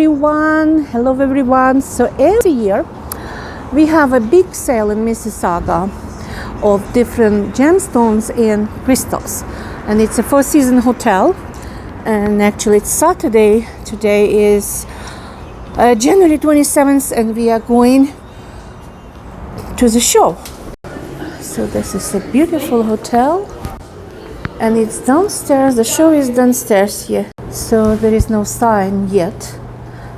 everyone. Hello everyone. So every year we have a big sale in Mississauga of different gemstones and crystals, and it's a Four Seasons hotel, and actually it's Saturday. Today is January 27th, and we are going to the show. So this is a beautiful hotel, and it's downstairs. The show is downstairs here, so there is no sign yet,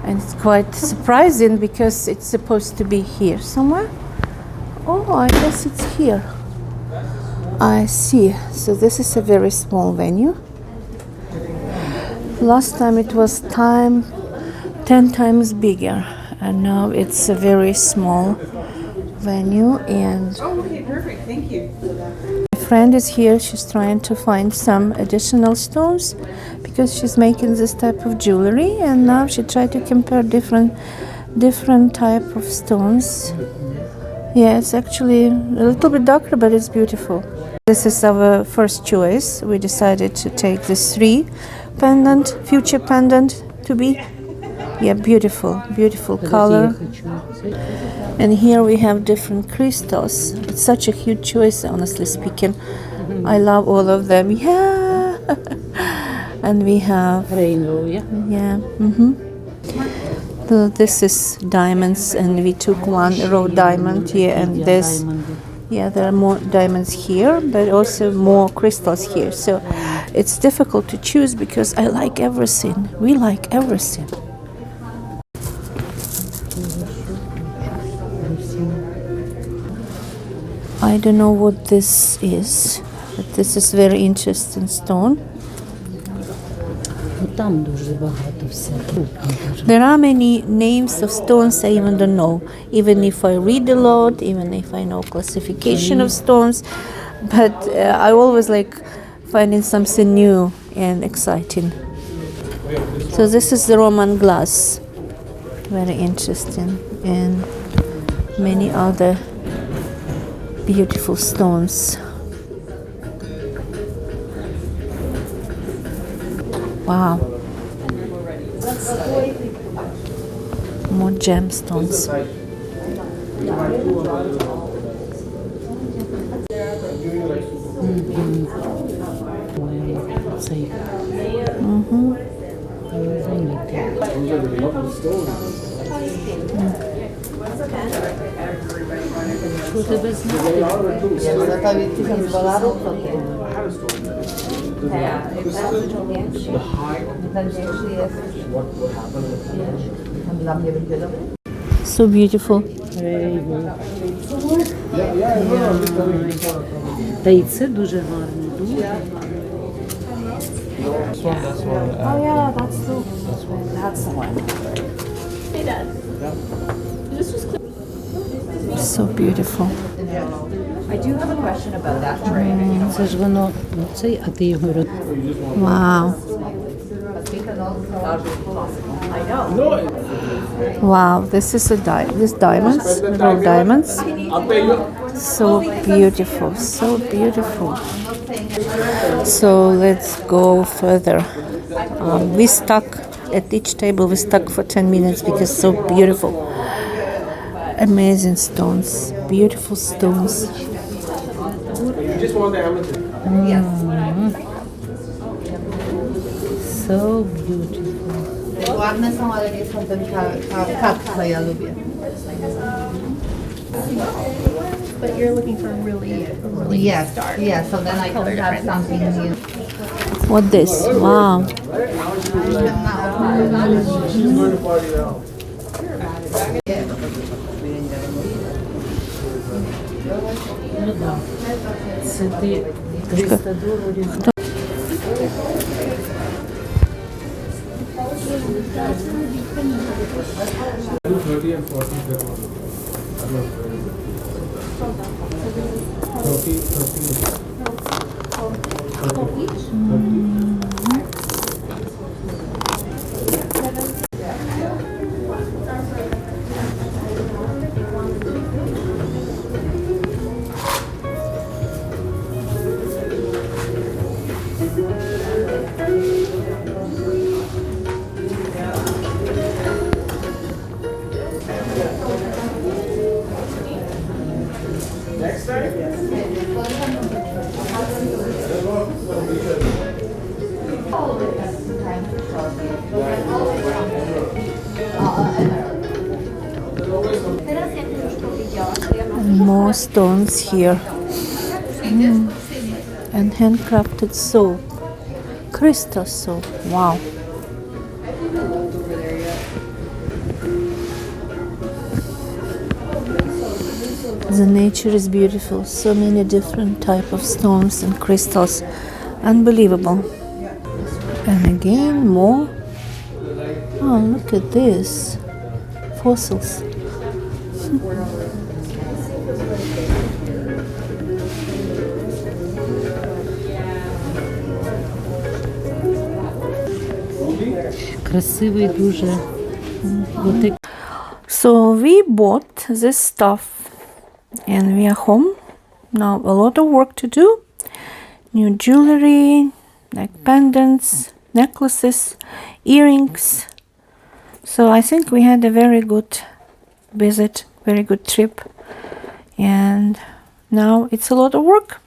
and it's quite surprising because it's supposed to be here somewhere. Oh, I guess it's here. I see. So this is a very small venue. Last time it was 10 times bigger, and now it's a very small venue. And okay, perfect. Thank you. my friend is here. She's trying to find some additional stones because she's making this type of jewelry, and now she tried to compare different type of stones. Yeah, it's actually a little bit darker, but it's beautiful. This is our first choice. We decided to take this future pendant to be. Yeah, beautiful color. And here we have different crystals. It's such a huge choice, honestly speaking. I love all of them. Yeah. And we have rainbow, yeah. Yeah. So this is diamonds, and we took one raw diamond here, and this. Yeah, there are more diamonds here, but also more crystals here. So it's difficult to choose because I like everything. We like everything. I don't know what this is, but this is very interesting stone. There are many names of stones I even don't know, even if I read a lot, even if I know classification of stones, but I always like finding something new and exciting. So this is the Roman glass, very interesting, and many other beautiful stones. Wow. More gemstones. So beautiful. Та і це дуже гарно, дуже гарно. Oh yeah, that's the one. Hey Dad. So beautiful. I do have a question about that tray. Це ж воно, оцей, а ти його Wow. I know. Wow, this is diamonds, raw diamonds. So beautiful, so beautiful. So let's go further. We stuck at each table. We stuck for 10 minutes because so beautiful. Amazing stones, beautiful stones. So beautiful. Ładne są, ale nie są ten kat, co ja lubię. But you're looking for really Yes, yes, so then I can have something new. What this? Wow. Це ти 300 доларів. And more stones here. And handcrafted soap. Crystal soap. Wow. The nature is beautiful. So many different type of stones and crystals. Unbelievable. And again more. Oh, look at this. Fossils. Красивий дуже. So we bought this stuff and we are home. Now a lot of work to do. New jewelry, like pendants, necklaces, earrings. So I think we had a very good visit, very good trip. And now it's a lot of work.